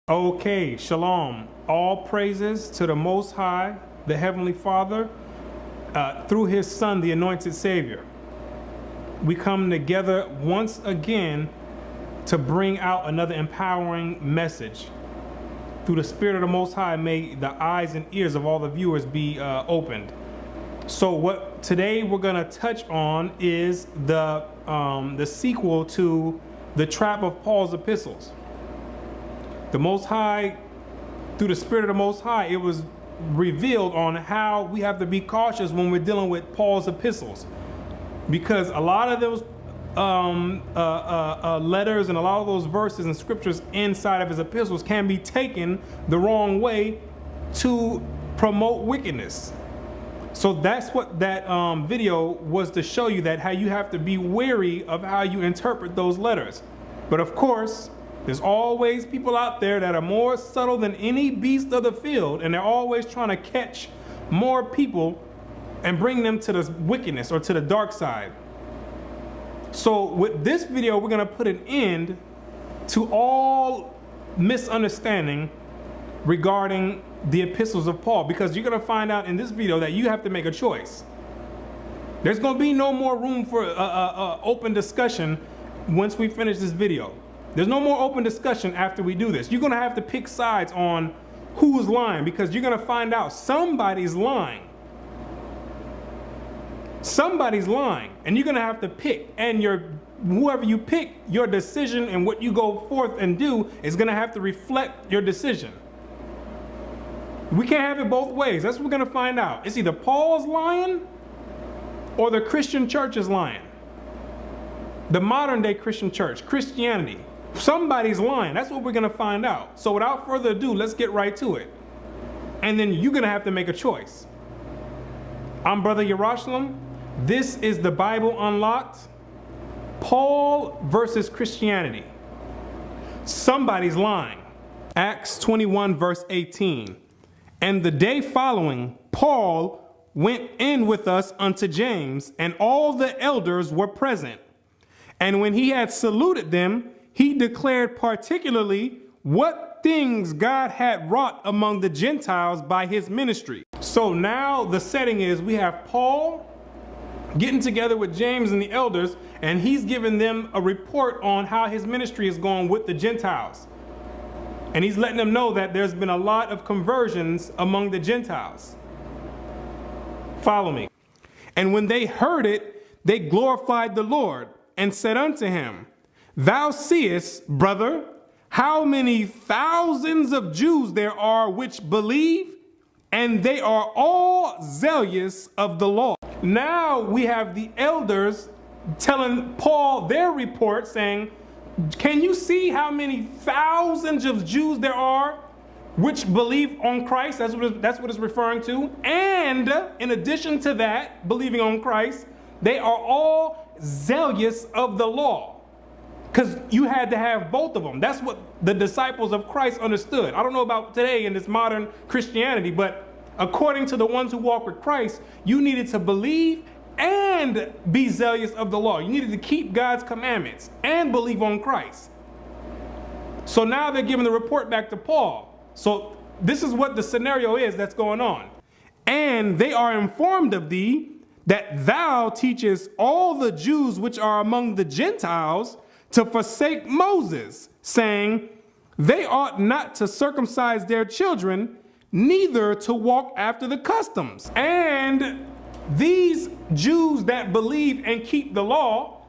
Okay, shalom. All praises to the Most High, the Heavenly Father, through His Son, the Anointed Savior. We come together once again to bring out another empowering message. Through the Spirit of the Most High, may the eyes and ears of all the viewers be opened. So what today we're going to touch on is the sequel to the trap of Paul's epistles. The Most High, through the Spirit of the Most High, it was revealed on how we have to be cautious when we're dealing with Paul's epistles. Because a lot of those letters and a lot of those verses and scriptures inside of his epistles can be taken the wrong way to promote wickedness. So that's what that video was to show you, that how you have to be wary of how you interpret those letters. But of course, there's always people out there that are more subtle than any beast of the field, and they're always trying to catch more people and bring them to the wickedness or to the dark side. So with this video, we're going to put an end to all misunderstanding regarding the epistles of Paul, because you're going to find out in this video that you have to make a choice. There's going to be no more room for open discussion once we finish this video. There's no more open discussion after we do this. You're going to have to pick sides on who's lying, because you're going to find out somebody's lying. Somebody's lying, and you're going to have to pick. And whoever you pick, your decision and what you go forth and do is going to have to reflect your decision. We can't have it both ways. That's what we're going to find out. It's either Paul's lying or the Christian church is lying. The modern day Christian church, Christianity. Somebody's lying. That's what we're going to find out. So without further ado, let's get right to it. And then you're going to have to make a choice. I'm Brother YAHUAH'S. This is the Bible Unlocked. Paul versus Christianity. Somebody's lying. Acts 21 verse 18. And the day following, Paul went in with us unto James, and all the elders were present. And when he had saluted them, he declared particularly what things God had wrought among the Gentiles by his ministry. So now the setting is we have Paul getting together with James and the elders, and he's giving them a report on how his ministry is going with the Gentiles. And he's letting them know that there's been a lot of conversions among the Gentiles. Follow me. And when they heard it, they glorified the Lord and said unto him, Thou seest, brother, how many thousands of Jews there are which believe, and they are all zealous of the law. Now we have the elders telling Paul their report, saying, can you see how many thousands of Jews there are which believe on Christ? That's what it's referring to. And in addition to that, believing on Christ, they are all zealous of the law. Because you had to have both of them. That's what the disciples of Christ understood. I don't know about today in this modern Christianity, but according to the ones who walk with Christ, you needed to believe and be zealous of the law. You needed to keep God's commandments and believe on Christ. So now they're giving the report back to Paul. So this is what the scenario is that's going on. And they are informed of thee that thou teachest all the Jews which are among the Gentiles to forsake Moses, saying, they ought not to circumcise their children, neither to walk after the customs. And these Jews that believe and keep the law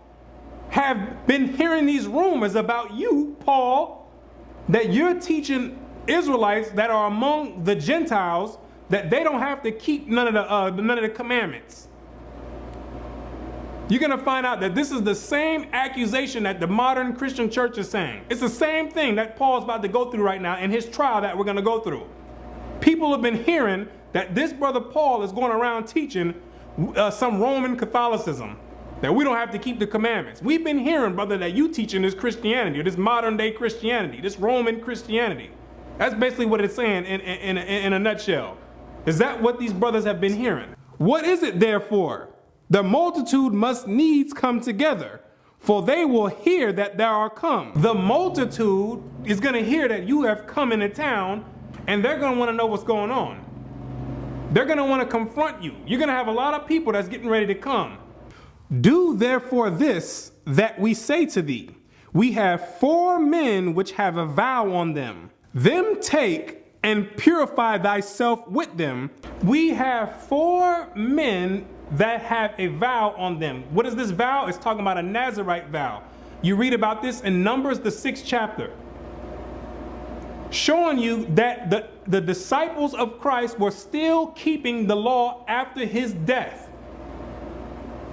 have been hearing these rumors about you, Paul, that you're teaching Israelites that are among the Gentiles that they don't have to keep none of the commandments. You're going to find out that this is the same accusation that the modern Christian church is saying. It's the same thing that Paul's about to go through right now in his trial that we're going to go through. People have been hearing that this brother Paul is going around teaching some Roman Catholicism, that we don't have to keep the commandments. We've been hearing, brother, that you teaching this Christianity, or this modern day Christianity, this Roman Christianity. That's basically what it's saying in a nutshell. Is that what these brothers have been hearing? What is it therefore? The multitude must needs come together, for they will hear that thou art come. The multitude is going to hear that you have come into town, and they're going to want to know what's going on. They're going to want to confront you. You're going to have a lot of people that's getting ready to come. Do therefore this that we say to thee. We have 4 men which have a vow on them. Them take and purify thyself with them. We have 4 men that have a vow on them. What is this vow? It's talking about a Nazirite vow. You read about this in Numbers, the 6th chapter, showing you that the disciples of Christ were still keeping the law after his death.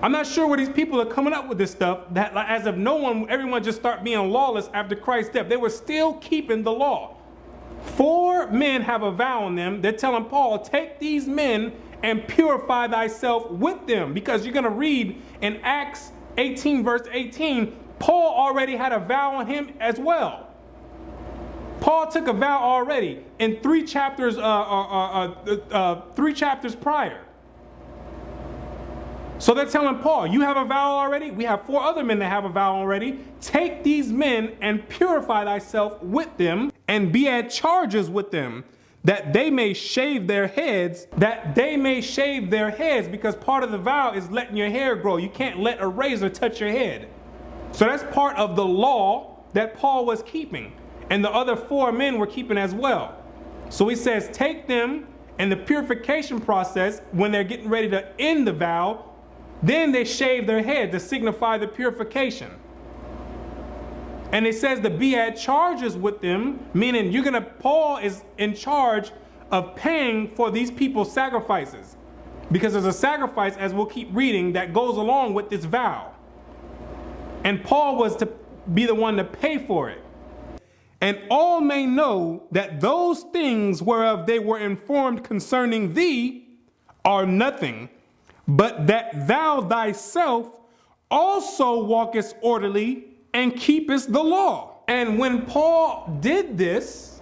I'm not sure where these people are coming up with this stuff, that as if everyone just start being lawless after Christ's death. They were still keeping the law. 4 men have a vow on them. They're telling Paul, take these men and purify thyself with them. Because you're going to read in Acts 18 verse 18, Paul already had a vow on him as well. Paul took a vow already in 3 chapters, 3 chapters prior. So they're telling Paul, you have a vow already? We have 4 other men that have a vow already. Take these men and purify thyself with them, and be at charges with them, that they may shave their heads, because part of the vow is letting your hair grow. You can't let a razor touch your head. So that's part of the law that Paul was keeping, and the other 4 men were keeping as well. So he says, take them, and the purification process, when they're getting ready to end the vow, then they shave their head to signify the purification. And it says to be at charges with them, meaning Paul is in charge of paying for these people's sacrifices. Because there's a sacrifice, as we'll keep reading, that goes along with this vow. And Paul was to be the one to pay for it. And all may know that those things whereof they were informed concerning thee are nothing, but that thou thyself also walkest orderly and keepest the law. And when Paul did this,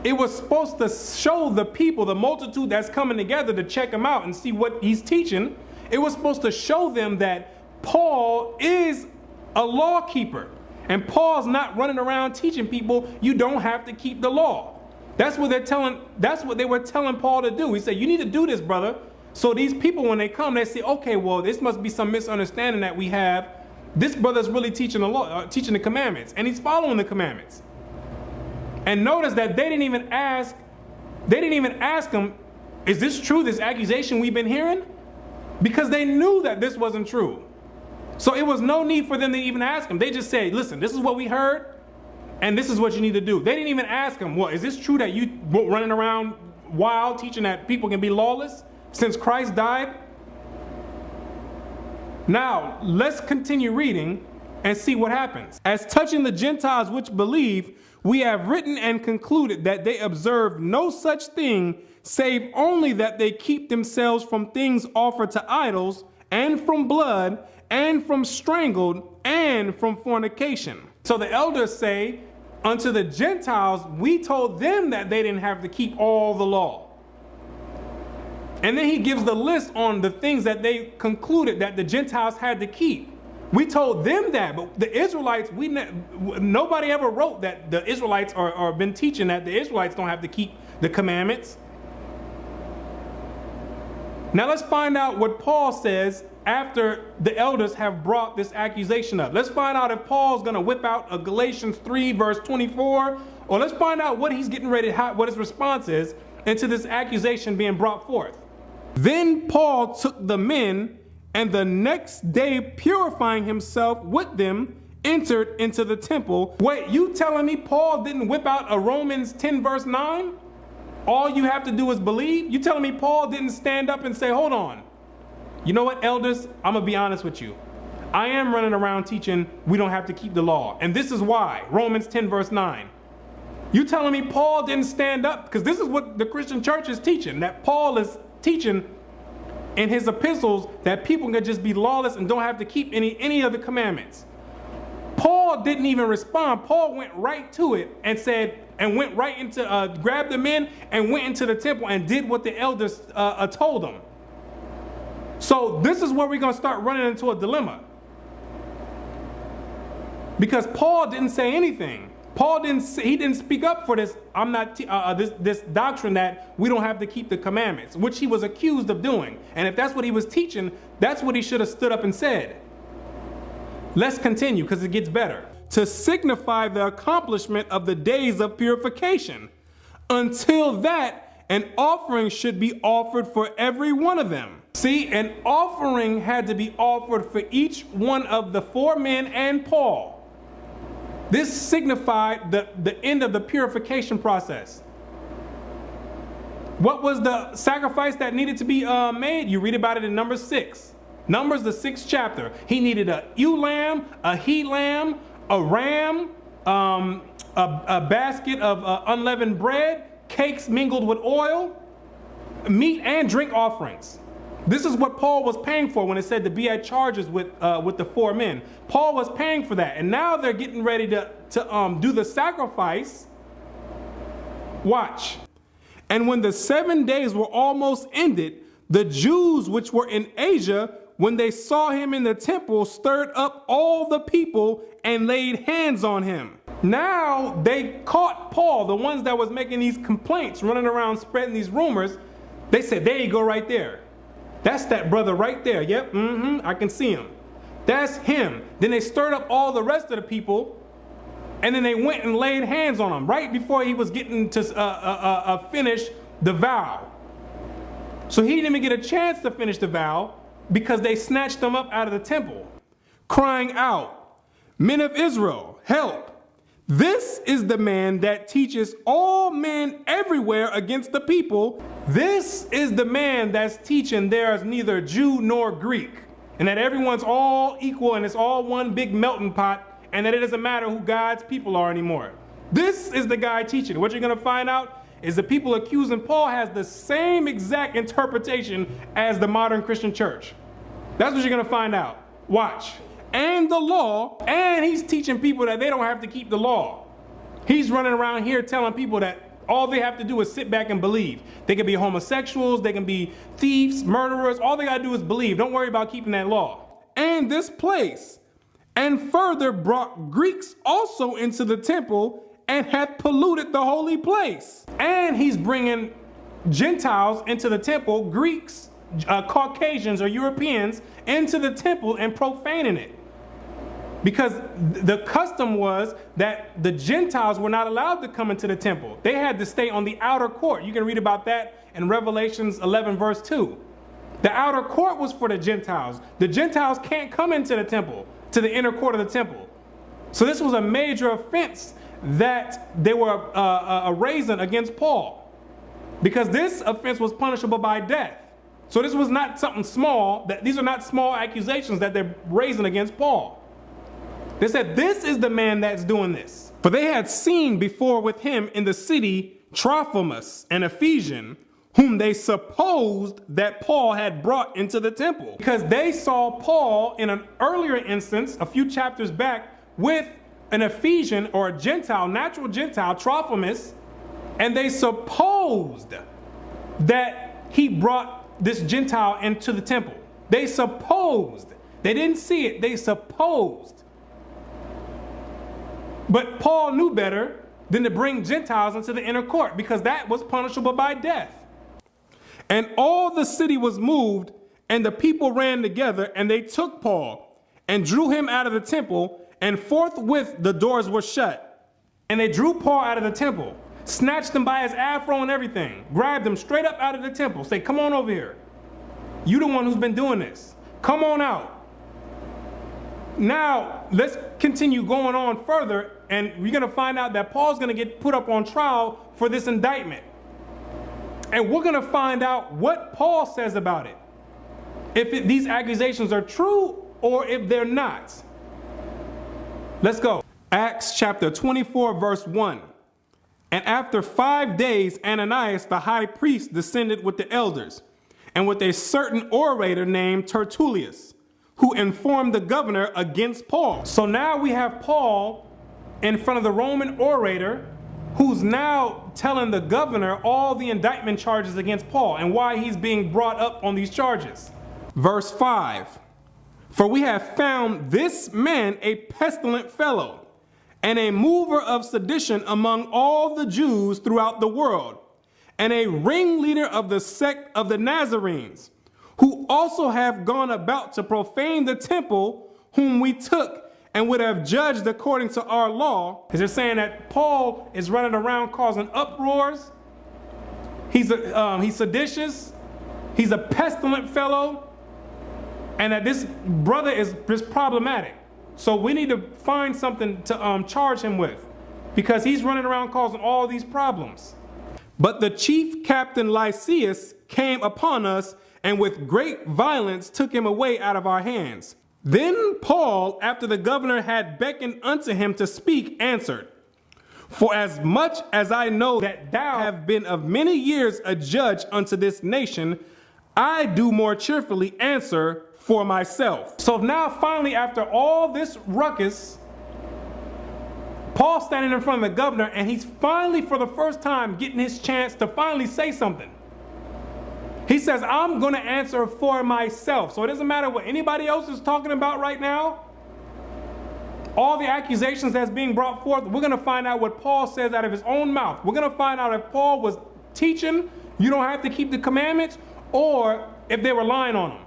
it was supposed to show the people, the multitude that's coming together to check him out and see what he's teaching. It was supposed to show them that Paul is a law keeper. And Paul's not running around teaching people you don't have to keep the law. That's what they were telling Paul to do. He said, you need to do this, brother. So these people, when they come, they say, okay, well, this must be some misunderstanding that we have. This brother's really teaching the law, teaching the commandments, and he's following the commandments. And notice that they didn't even ask him, is this true, this accusation we've been hearing? Because they knew that this wasn't true. So it was no need for them to even ask him. They just said, listen, this is what we heard, and this is what you need to do. They didn't even ask him, well, is this true that you running around wild teaching that people can be lawless since Christ died? Now, let's continue reading and see what happens. As touching the Gentiles which believe, we have written and concluded that they observe no such thing, save only that they keep themselves from things offered to idols, and from blood, and from strangled, and from fornication. So the elders say, unto the Gentiles, we told them that they didn't have to keep all the law. And then he gives the list on the things that they concluded that the Gentiles had to keep. We told them that, but the Israelites, nobody ever wrote that the Israelites or been teaching that the Israelites don't have to keep the commandments. Now let's find out what Paul says after the elders have brought this accusation up. Let's find out if Paul's going to whip out a Galatians 3 verse 24, or let's find out what he's getting ready, what his response is into this accusation being brought forth. Then Paul took the men, and the next day, purifying himself with them, entered into the temple. Wait, you telling me Paul didn't whip out a Romans 10 verse 9? All you have to do is believe? You telling me Paul didn't stand up and say, hold on. You know what, elders? I'm going to be honest with you. I am running around teaching we don't have to keep the law. And this is why. Romans 10 verse 9. You telling me Paul didn't stand up? Because this is what the Christian church is teaching, that Paul is teaching in his epistles that people can just be lawless and don't have to keep any of the commandments. Paul didn't even respond. Paul went right to it and said, and went right into, grabbed the men and went into the temple and did what the elders told him. So this is where we're going to start running into a dilemma. Because Paul didn't say anything. He didn't speak up for this. This doctrine that we don't have to keep the commandments, which he was accused of doing. And if that's what he was teaching, that's what he should have stood up and said. Let's continue, because it gets better. To signify the accomplishment of the days of purification. Until that, an offering should be offered for every one of them. See, an offering had to be offered for each one of the 4 men and Paul. This signified the end of the purification process. What was the sacrifice that needed to be made? You read about it in Numbers 6. Numbers, the 6th chapter. He needed a ewe lamb, a he lamb, a ram, a basket of unleavened bread, cakes mingled with oil, meat and drink offerings. This is what Paul was paying for when it said to be at charges with the 4 men. Paul was paying for that. And now they're getting ready to do the sacrifice. Watch. And when the 7 days were almost ended, the Jews which were in Asia, when they saw him in the temple, stirred up all the people and laid hands on him. Now they caught Paul, the ones that was making these complaints, running around spreading these rumors. They said, there you go right there. That's that brother right there. Yep, I can see him. That's him. Then they stirred up all the rest of the people, and then they went and laid hands on him right before he was getting to finish the vow. So he didn't even get a chance to finish the vow because they snatched him up out of the temple, crying out, "Men of Israel, help! This is the man that teaches all men everywhere against the people. This is the man that's teaching there is neither Jew nor Greek, and that everyone's all equal and it's all one big melting pot, and that it doesn't matter who God's people are anymore." This is the guy teaching. What you're going to find out is the people accusing Paul has the same exact interpretation as the modern Christian church. That's what you're going to find out. Watch. And the law, and he's teaching people that they don't have to keep the law. He's running around here telling people that all they have to do is sit back and believe. They can be homosexuals, they can be thieves, murderers. All they got to do is believe. Don't worry about keeping that law. And this place, and further brought Greeks also into the temple, and hath polluted the holy place. And he's bringing Gentiles into the temple, Greeks, Caucasians or Europeans into the temple and profaning it. Because the custom was that the Gentiles were not allowed to come into the temple. They had to stay on the outer court. You can read about that in Revelations 11 verse 2. The outer court was for the Gentiles. The Gentiles can't come into the temple, to the inner court of the temple. So this was a major offense that they were raising against Paul. Because this offense was punishable by death. So this was not something small. These are not small accusations that they're raising against Paul. They said, this is the man that's doing this. For they had seen before with him in the city Trophimus, an Ephesian, whom they supposed that Paul had brought into the temple. Because they saw Paul in an earlier instance, a few chapters back, with an Ephesian or a Gentile, natural Gentile, Trophimus, and they supposed that he brought this Gentile into the temple. They supposed. They didn't see it. They supposed. But Paul knew better than to bring Gentiles into the inner court, because that was punishable by death. And all the city was moved, and the people ran together, and they took Paul and drew him out of the temple, and forthwith the doors were shut. And they drew Paul out of the temple, snatched him by his afro and everything, grabbed him straight up out of the temple, say, "Come on over here. You the one who's been doing this. Come on out." Now, let's continue going on further, and we're going to find out that Paul's going to get put up on trial for this indictment. And we're going to find out what Paul says about it. If these accusations are true or if they're not. Let's go. Acts chapter 24, verse 1. And after 5 days, Ananias, the high priest, descended with the elders, and with a certain orator named Tertullius, who informed the governor against Paul. So now we have Paul in front of the Roman orator, who's now telling the governor all the indictment charges against Paul and why he's being brought up on these charges. Verse 5. For we have found this man a pestilent fellow, and a mover of sedition among all the Jews throughout the world, and a ringleader of the sect of the Nazarenes, who also have gone about to profane the temple, whom we took and would have judged according to our law. Is it saying that Paul is running around causing uproars? He's seditious. He's a pestilent fellow. And that this brother is just problematic. So we need to find something to charge him with, because he's running around causing all these problems. But the chief captain Lysias came upon us, and with great violence took him away out of our hands. Then Paul, after the governor had beckoned unto him to speak, answered, For as much as I know that thou have been of many years a judge unto this nation, I do more cheerfully answer for myself. So now finally, after all this ruckus, Paul's standing in front of the governor, and he's finally, for the first time, getting his chance to finally say something. He says, I'm going to answer for myself. So it doesn't matter what anybody else is talking about right now. All the accusations that's being brought forth, we're going to find out what Paul says out of his own mouth. We're going to find out if Paul was teaching you don't have to keep the commandments, or if they were lying on him.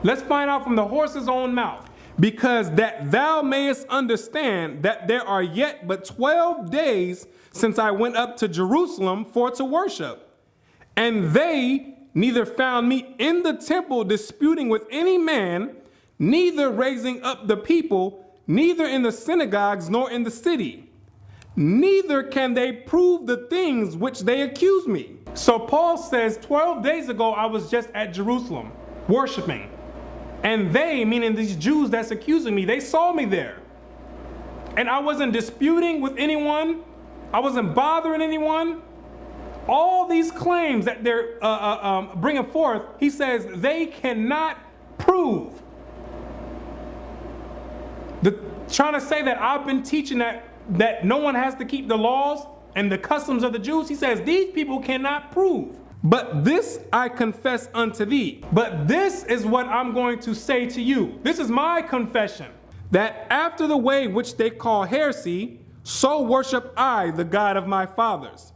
Let's find out from the horse's own mouth. Because that thou mayest understand that there are yet but 12 days since I went up to Jerusalem for to worship. And they neither found me in the temple disputing with any man, neither raising up the people, neither in the synagogues nor in the city. Neither can they prove the things which they accuse me. So Paul says, 12 days ago I was just at Jerusalem worshiping. And they, meaning these Jews that's accusing me, they saw me there. And I wasn't disputing with anyone. I wasn't bothering anyone. All these claims that they're bringing forth, he says they cannot prove. Trying to say that I've been teaching that no one has to keep the laws and the customs of the Jews, he says these people cannot prove. But this I confess unto thee. But this is what I'm going to say to you. This is my confession. That after the way which they call heresy, so worship I the God of my fathers,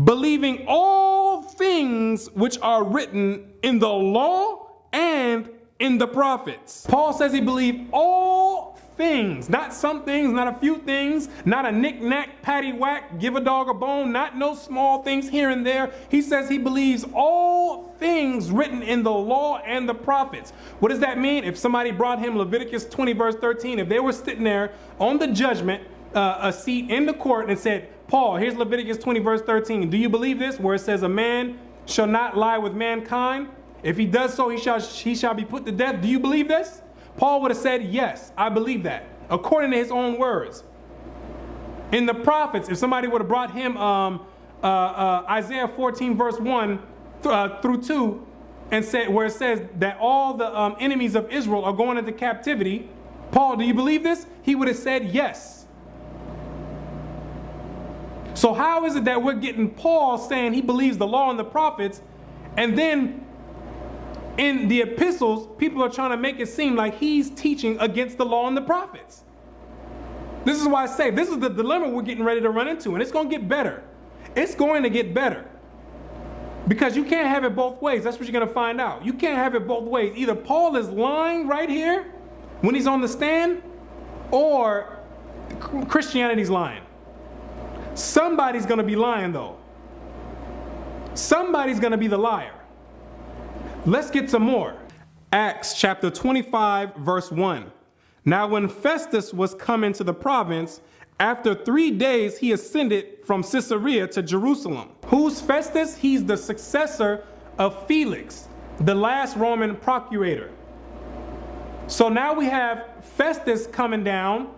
believing all things which are written in the law and in the prophets. Paul says he believed all things, not some things, not a few things, not a knick-knack, patty-whack, give a dog a bone, not no small things here and there. He says he believes all things written in the law and the prophets. What does that mean? If somebody brought him Leviticus 20 verse 13, if they were sitting there on the judgment a seat in the court and said, Paul, here's Leviticus 20 verse 13. Do you believe this? Where it says a man shall not lie with mankind. If he does so, he shall be put to death. Do you believe this? Paul would have said, yes, I believe that, according to his own words. In the prophets, if somebody would have brought him Isaiah 14 verse 1 through 2, and said, where it says that all the enemies of Israel are going into captivity, Paul, do you believe this? He would have said yes. So how is it that we're getting Paul saying he believes the law and the prophets, and then in the epistles, people are trying to make it seem like he's teaching against the law and the prophets? This is why I say this is the dilemma we're getting ready to run into, and it's going to get better. It's going to get better. Because you can't have it both ways. That's what you're going to find out. You can't have it both ways. Either Paul is lying right here when he's on the stand, or Christianity's lying. Somebody's going to be lying, though. Somebody's going to be the liar. Let's get some more. Acts chapter 25, verse 1. Now when Festus was come into the province, after 3 days he ascended from Caesarea to Jerusalem. Who's Festus? He's the successor of Felix, the last Roman procurator. So now we have Festus coming down,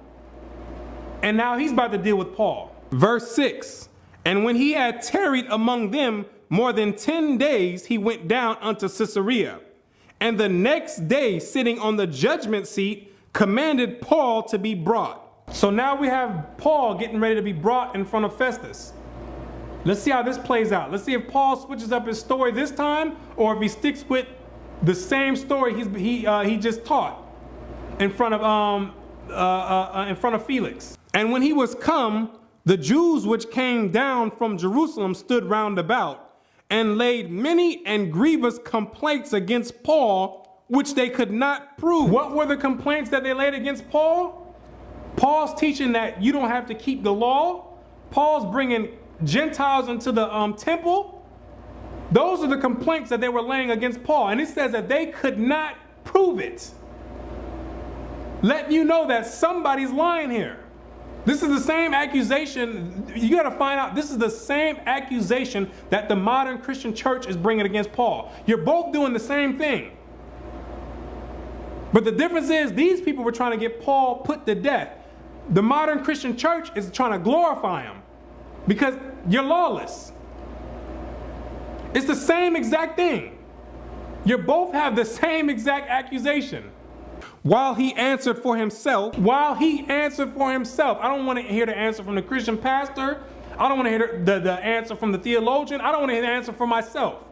and now he's about to deal with Paul. Verse 6. And when he had tarried among them more than 10 days, he went down unto Caesarea, and the next day, sitting on the judgment seat, commanded Paul to be brought. So now we have Paul getting ready to be brought in front of Festus. Let's see how this plays out. Let's see if Paul switches up his story this time, or if he sticks with the same story he just taught. in front of Felix. And when he was come, the Jews which came down from Jerusalem stood round about, and laid many and grievous complaints against Paul, which they could not prove. What were the complaints that they laid against Paul? Paul's teaching that you don't have to keep the law. Paul's bringing Gentiles into the temple. Those are the complaints that they were laying against Paul. And it says that they could not prove it. Letting you know that somebody's lying here. This is the same accusation. You got to find out, this is the same accusation that the modern Christian church is bringing against Paul. You're both doing the same thing. But the difference is these people were trying to get Paul put to death. The modern Christian church is trying to glorify him because you're lawless. It's the same exact thing. You both have the same exact accusation. While he answered for himself, I don't want to hear the answer from the Christian pastor. I don't want to hear the answer from the theologian. I don't want to hear the answer for myself.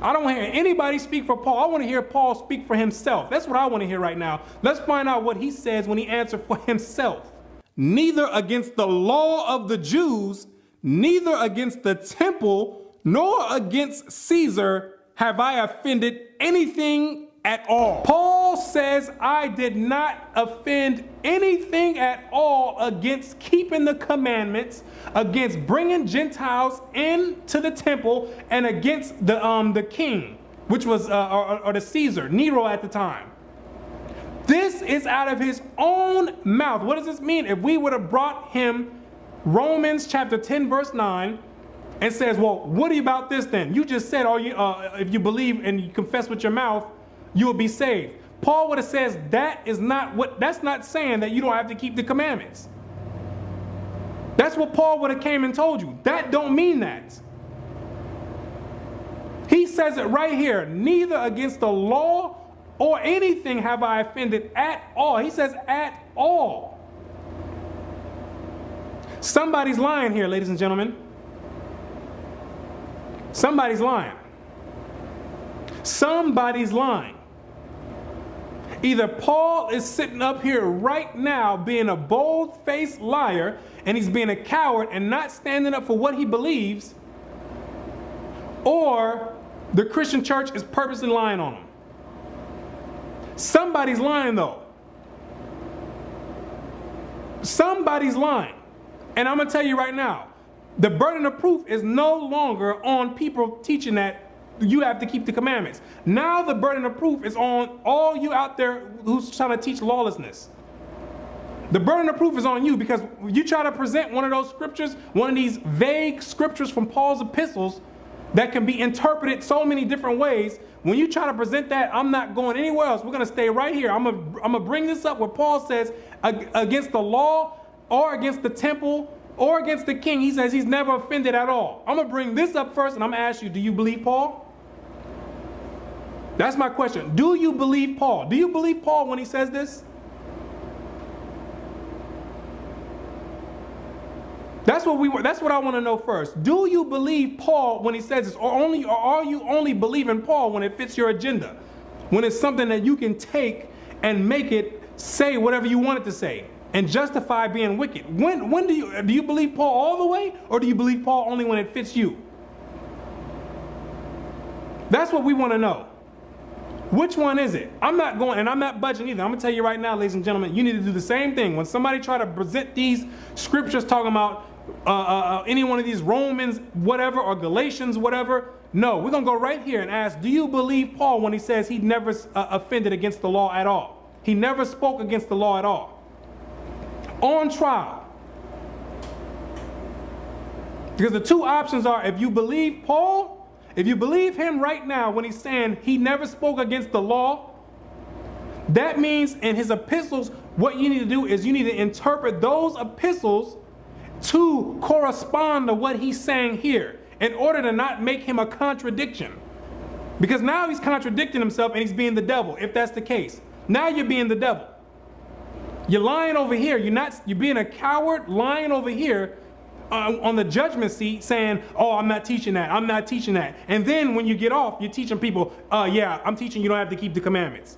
I don't want to hear anybody speak for Paul. I want to hear Paul speak for himself. That's what I want to hear right now. Let's find out what he says when he answered for himself. Neither against the law of the Jews, neither against the temple, nor against Caesar have I offended anything at all. Paul says, I did not offend anything at all against keeping the commandments, against bringing Gentiles into the temple, and against the king, which was or the Caesar, Nero at the time. This is out of his own mouth. What does this mean? If we would have brought him Romans chapter 10 verse 9 and says, well, what about this then? You just said, if you believe and you confess with your mouth, you will be saved. Paul would have said that's not saying that you don't have to keep the commandments. That's what Paul would have came and told you. That don't mean that. He says it right here. Neither against the law or anything have I offended at all. He says at all. Somebody's lying here, ladies and gentlemen. Somebody's lying. Somebody's lying. Either Paul is sitting up here right now being a bold-faced liar and he's being a coward and not standing up for what he believes, or the Christian church is purposely lying on him. Somebody's lying though. Somebody's lying. And I'm going to tell you right now, the burden of proof is no longer on people teaching that you have to keep the commandments. Now the burden of proof is on all you out there who's trying to teach lawlessness. The burden of proof is on you because you try to present one of those scriptures, one of these vague scriptures from Paul's epistles that can be interpreted so many different ways. When you try to present that, I'm not going anywhere else. We're going to stay right here. I'm going to bring this up where Paul says against the law or against the temple or against the king. He says he's never offended at all. I'm going to bring this up first and I'm going to ask you, do you believe Paul? That's my question. Do you believe Paul? Do you believe Paul when he says this? That's what I want to know first. Do you believe Paul when he says this, or are you only believing Paul when it fits your agenda? When it's something that you can take and make it say whatever you want it to say and justify being wicked? When do you believe Paul all the way, or do you believe Paul only when it fits you? That's what we want to know. Which one is it? I'm not going, and I'm not budging either. I'm going to tell you right now, ladies and gentlemen, you need to do the same thing. When somebody try to present these scriptures talking about any one of these Romans, whatever, or Galatians, whatever, no, we're going to go right here and ask, do you believe Paul when he says he never offended against the law at all? He never spoke against the law at all. On trial. Because the two options are, if you believe Paul, if you believe him right now when he's saying he never spoke against the law, that means in his epistles, what you need to do is you need to interpret those epistles to correspond to what he's saying here in order to not make him a contradiction. Because now he's contradicting himself and he's being the devil, if that's the case. Now you're being the devil. You're lying over here. You're being a coward lying over here on the judgment seat saying, oh, I'm not teaching that. I'm not teaching that. And then when you get off, you're teaching people, yeah, I'm teaching you don't have to keep the commandments.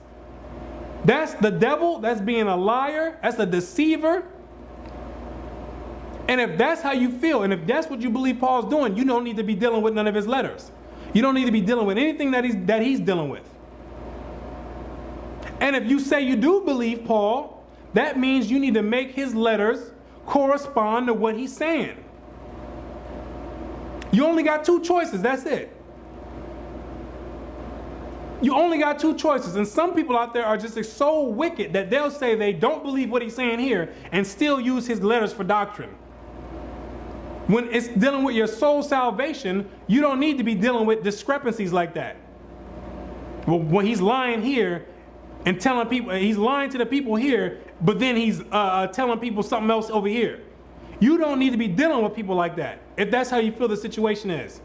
That's the devil. That's being a liar. That's a deceiver. And if that's how you feel, and if that's what you believe Paul's doing, you don't need to be dealing with none of his letters. You don't need to be dealing with anything that he's dealing with. And if you say you do believe Paul, that means you need to make his letters correspond to what he's saying. You only got two choices. That's it. You only got two choices. And some people out there are just so wicked that they'll say they don't believe what he's saying here and still use his letters for doctrine. When it's dealing with your soul salvation, you don't need to be dealing with discrepancies like that. Well, when he's lying here and telling people, he's lying to the people here, but then he's telling people something else over here. You don't need to be dealing with people like that if that's how you feel the situation is.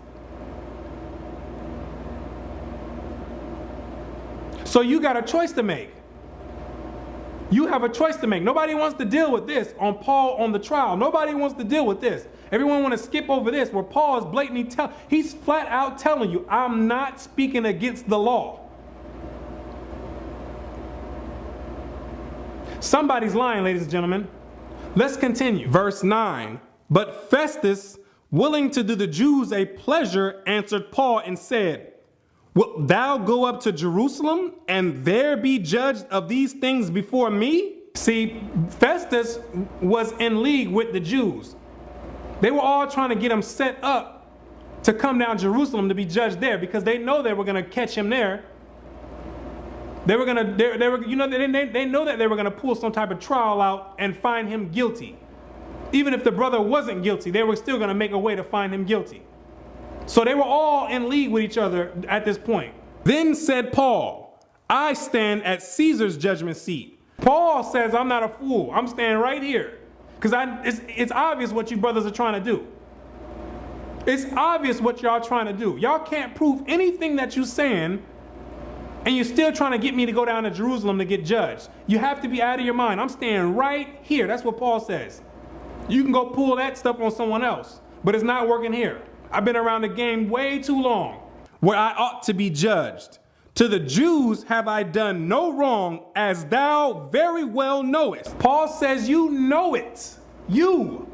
So you got a choice to make. You have a choice to make. Nobody wants to deal with this on Paul on the trial. Nobody wants to deal with this. Everyone want to skip over this where Paul is blatantly he's flat out telling you, I'm not speaking against the law. Somebody's lying, ladies and gentlemen. Let's continue. Verse 9. But Festus, willing to do the Jews a pleasure, answered Paul and said, wilt thou go up to Jerusalem and there be judged of these things before me? See, Festus was in league with the Jews. They were all trying to get him set up to come down to Jerusalem to be judged there because they know they were going to catch him there. They were going to, they know that they were going to pull some type of trial out and find him guilty. Even if the brother wasn't guilty, they were still going to make a way to find him guilty. So they were all in league with each other at this point. Then said Paul, I stand at Caesar's judgment seat. Paul says, I'm not a fool. I'm standing right here. Because it's obvious what you brothers are trying to do. It's obvious what y'all trying to do. Y'all can't prove anything that you're saying, and you're still trying to get me to go down to Jerusalem to get judged. You have to be out of your mind. I'm standing right here. That's what Paul says. You can go pull that stuff on someone else, but it's not working here. I've been around the game way too long where I ought to be judged. To the Jews have I done no wrong, as thou very well knowest. Paul says you know it. You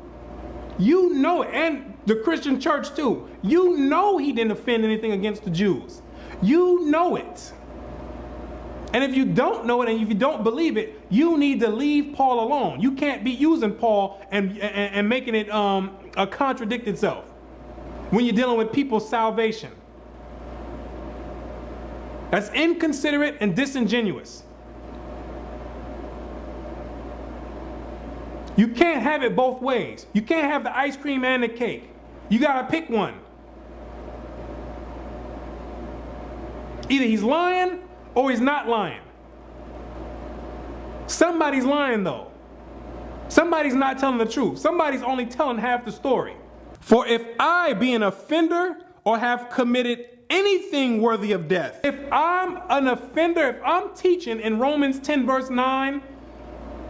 know it. And the Christian church too. You know he didn't offend anything against the Jews. You know it. And if you don't know it and if you don't believe it, you need to leave Paul alone. You can't be using Paul and making it contradict itself when you're dealing with people's salvation. That's inconsiderate and disingenuous. You can't have it both ways. You can't have the ice cream and the cake. You got to pick one. Either he's lying or he's not lying. Somebody's lying though. Somebody's not telling the truth. Somebody's only telling half the story. For if I be an offender or have committed anything worthy of death. If I'm an offender, if I'm teaching in Romans 10 verse 9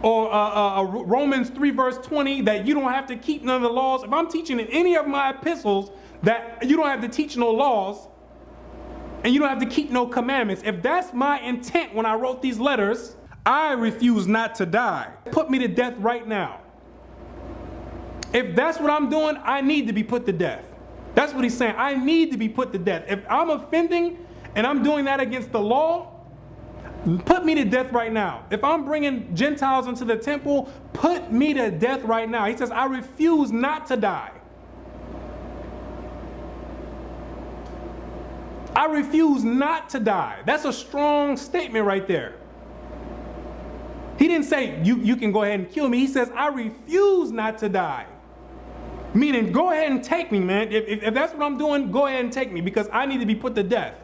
or Romans 3 verse 20 that you don't have to keep none of the laws, if I'm teaching in any of my epistles that you don't have to teach no laws and you don't have to keep no commandments, if that's my intent when I wrote these letters, I refuse not to die. Put me to death right now. If that's what I'm doing, I need to be put to death. That's what he's saying. I need to be put to death. If I'm offending and I'm doing that against the law, put me to death right now. If I'm bringing Gentiles into the temple, put me to death right now. He says, I refuse not to die. I refuse not to die. That's a strong statement right there. He didn't say, you can go ahead and kill me. He says, I refuse not to die. Meaning, go ahead and take me, man. If that's what I'm doing, go ahead and take me because I need to be put to death.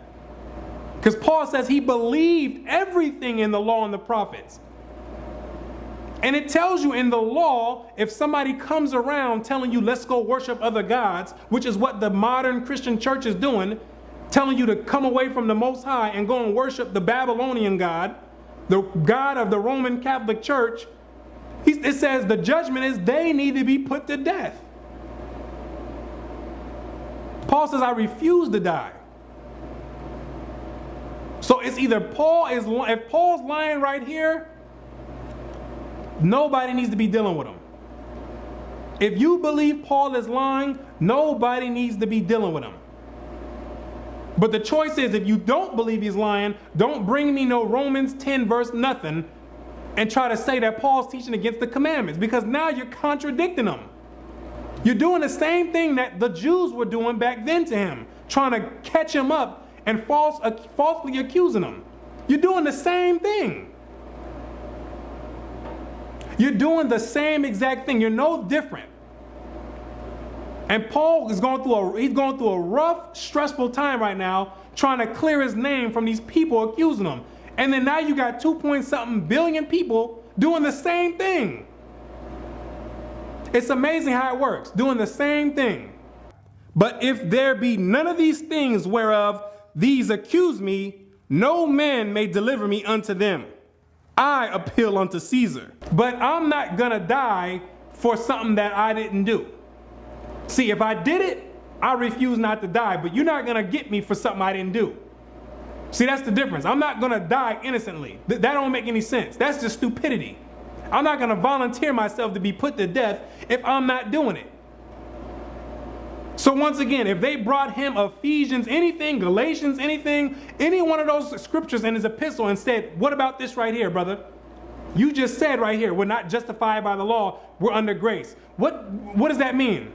Because Paul says he believed everything in the law and the prophets. And it tells you in the law, if somebody comes around telling you, let's go worship other gods, which is what the modern Christian church is doing, telling you to come away from the Most High and go and worship the Babylonian God, the God of the Roman Catholic Church, it says the judgment is they need to be put to death. Paul says, I refuse to die. So it's either if Paul's lying right here, nobody needs to be dealing with him. If you believe Paul is lying, nobody needs to be dealing with him. But the choice is, if you don't believe he's lying, don't bring me no Romans 10 verse nothing and try to say that Paul's teaching against the commandments, because now you're contradicting them. You're doing the same thing that the Jews were doing back then to him, trying to catch him up and falsely accusing him. You're doing the same thing. You're doing the same exact thing. You're no different. And Paul is going through a rough, stressful time right now, trying to clear his name from these people accusing him. And then now you got 2-point-something billion people doing the same thing. It's amazing how it works, doing the same thing. But if there be none of these things whereof these accuse me, no man may deliver me unto them. I appeal unto Caesar. But I'm not gonna die for something that I didn't do. See, if I did it, I refuse not to die, but you're not gonna get me for something I didn't do. See, that's the difference. I'm not gonna die innocently. That don't make any sense. That's just stupidity. I'm not gonna volunteer myself to be put to death if I'm not doing it. So once again, if they brought him Ephesians, anything, Galatians, anything, any one of those scriptures in his epistle and said, what about this right here, brother? You just said right here, we're not justified by the law, we're under grace. What does that mean?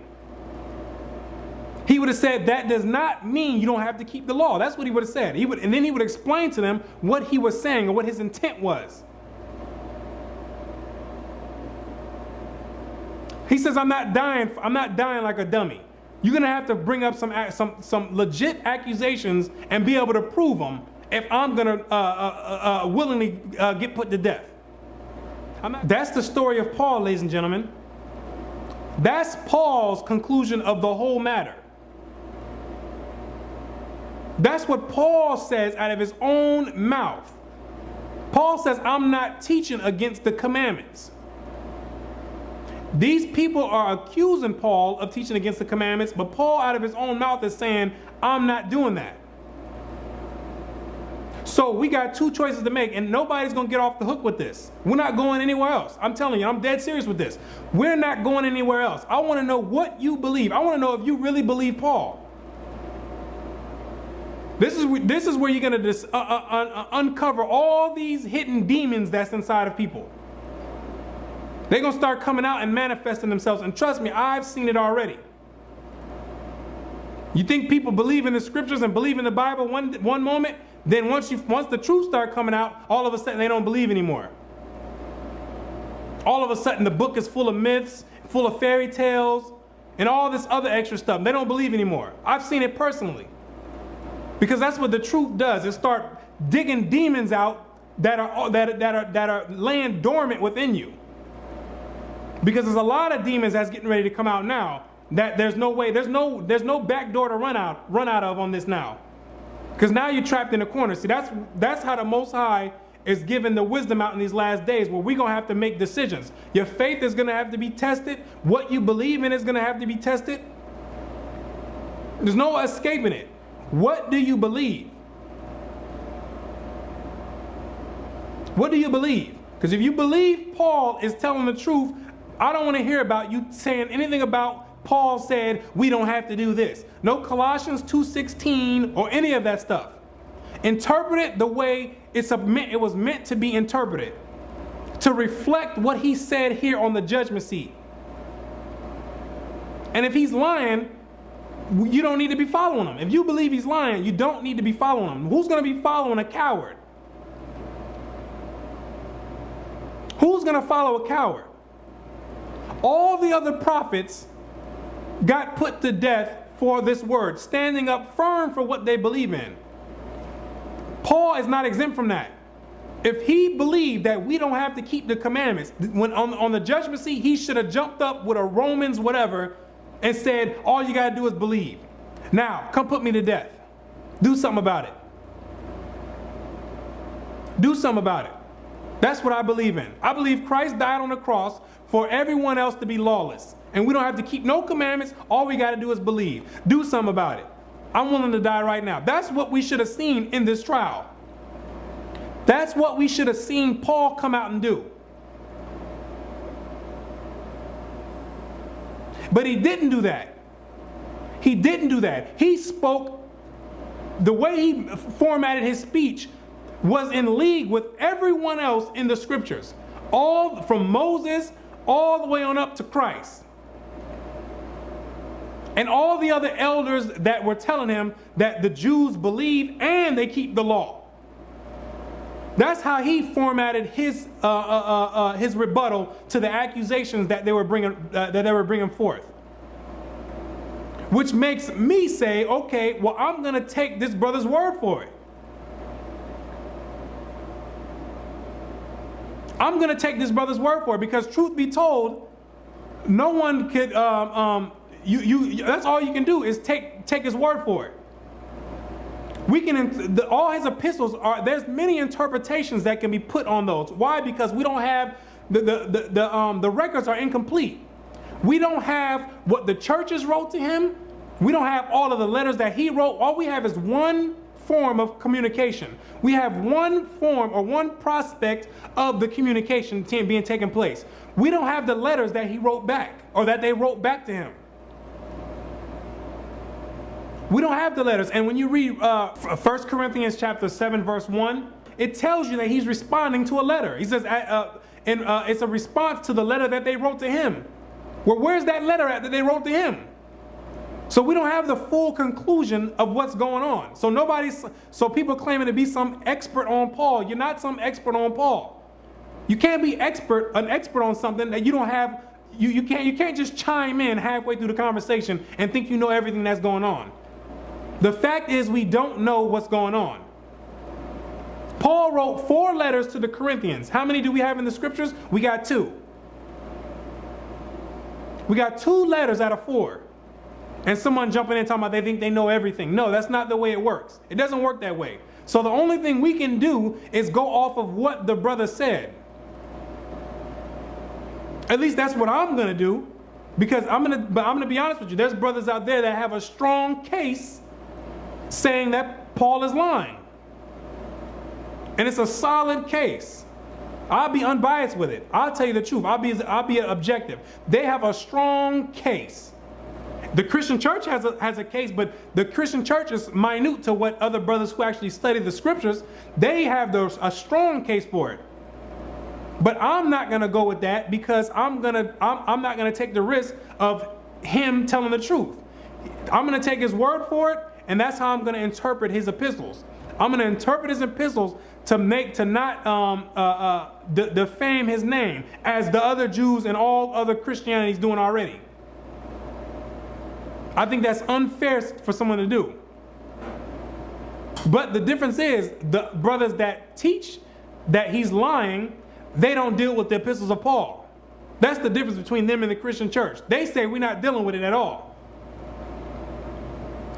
He would have said, that does not mean you don't have to keep the law. That's what he would have said. And then he would explain to them what he was saying or what his intent was. He says, I'm not dying like a dummy. You're going to have to bring up some legit accusations and be able to prove them if I'm going to willingly get put to death. That's the story of Paul, ladies and gentlemen. That's Paul's conclusion of the whole matter. That's what Paul says out of his own mouth. Paul says, I'm not teaching against the commandments. These people are accusing Paul of teaching against the commandments, but Paul out of his own mouth is saying, I'm not doing that. So we got two choices to make, and nobody's going to get off the hook with this. We're not going anywhere else. I'm telling you, I'm dead serious with this. We're not going anywhere else. I want to know what you believe. I want to know if you really believe Paul. This is where you're going to uncover all these hidden demons that's inside of people. They're going to start coming out and manifesting themselves. And trust me, I've seen it already. You think people believe in the scriptures and believe in the Bible one moment, then once the truth starts coming out, all of a sudden they don't believe anymore. All of a sudden the book is full of myths, full of fairy tales, and all this other extra stuff. They don't believe anymore. I've seen it personally. Because that's what the truth does. It starts digging demons out that are laying dormant within you. Because there's a lot of demons that's getting ready to come out now that there's no way, there's no back door to run out of on this now. Because now you're trapped in a corner. See, that's how the Most High is giving the wisdom out in these last days, where we're going to have to make decisions. Your faith is going to have to be tested. What you believe in is going to have to be tested. There's no escaping it. What do you believe? What do you believe? Because if you believe Paul is telling the truth, I don't want to hear about you saying anything about Paul said we don't have to do this. No Colossians 2:16 or any of that stuff. Interpret it the way it was meant to be interpreted, to reflect what he said here on the judgment seat. And if he's lying, you don't need to be following him. If you believe he's lying, you don't need to be following him. Who's going to be following a coward? Who's going to follow a coward? All the other prophets got put to death for this word, standing up firm for what they believe in. Paul is not exempt from that. If he believed that we don't have to keep the commandments, when on the judgment seat, he should have jumped up with a Romans whatever and said, all you got to do is believe. Now, come put me to death. Do something about it. Do something about it. That's what I believe in. I believe Christ died on the cross for everyone else to be lawless. And we don't have to keep no commandments. All we got to do is believe. Do something about it. I'm willing to die right now. That's what we should have seen in this trial. That's what we should have seen Paul come out and do. But he didn't do that. He didn't do that. He spoke, the way he formatted his speech was in league with everyone else in the scriptures. All from Moses all the way on up to Christ. And all the other elders that were telling him that the Jews believe and they keep the law. That's how he formatted his rebuttal to the accusations that they were bringing forth. Which makes me say, okay, well, I'm going to take this brother's word for it. I'm going to take this brother's word for it, because truth be told, no one could. That's all you can do is take his word for it. We can all his epistles are. There's many interpretations that can be put on those. Why? Because we don't have the records are incomplete. We don't have what the churches wrote to him. We don't have all of the letters that he wrote. All we have is one form of communication. We have one form or one prospect of the communication being taken place. We don't have the letters that he wrote back or that they wrote back to him. We don't have the letters. And when you read 1 Corinthians chapter 7 verse 1, it tells you that he's responding to a letter. He says it's a response to the letter that they wrote to him. Well, where's that letter at that they wrote to him? So we don't have the full conclusion of what's going on. So people claiming to be some expert on Paul. You're not some expert on Paul. You can't be an expert on something that you don't have. You can't just chime in halfway through the conversation and think you know everything that's going on. The fact is, we don't know what's going on. Paul wrote 4 letters to the Corinthians. How many do we have in the scriptures? We got 2. We got 2 letters out of 4. And someone jumping in talking about they think they know everything. No, that's not the way it works. It doesn't work that way. So the only thing we can do is go off of what the brother said. At least that's what I'm going to do. Because I'm going to be honest with you. There's brothers out there that have a strong case saying that Paul is lying. And it's a solid case. I'll be unbiased with it. I'll tell you the truth. I'll be objective. They have a strong case. The Christian church has a case, but the Christian church is minute to what other brothers who actually study the scriptures. They have a strong case for it. But I'm not going to go with that, because I'm not going to take the risk of him telling the truth. I'm going to take his word for it, and that's how I'm going to interpret his epistles. I'm going to interpret his epistles to not defame his name as the other Jews and all other Christianity is doing already. I think that's unfair for someone to do. But the difference is, the brothers that teach that he's lying, they don't deal with the epistles of Paul. That's the difference between them and the Christian church. They say we're not dealing with it at all.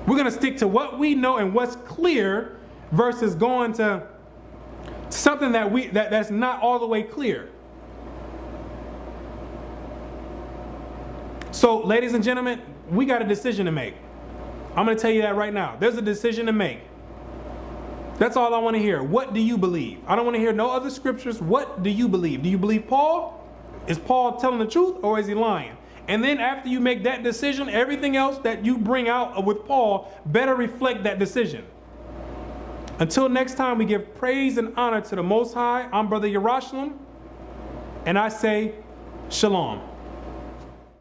We're going to stick to what we know and what's clear versus going to something that's not all the way clear. So, ladies and gentlemen, we got a decision to make. I'm going to tell you that right now. There's a decision to make. That's all I want to hear. What do you believe? I don't want to hear no other scriptures. What do you believe? Do you believe Paul? Is Paul telling the truth, or is he lying? And then after you make that decision, everything else that you bring out with Paul better reflect that decision. Until next time, we give praise and honor to the Most High. I'm Brother YAHUAH'S, and I say, Shalom.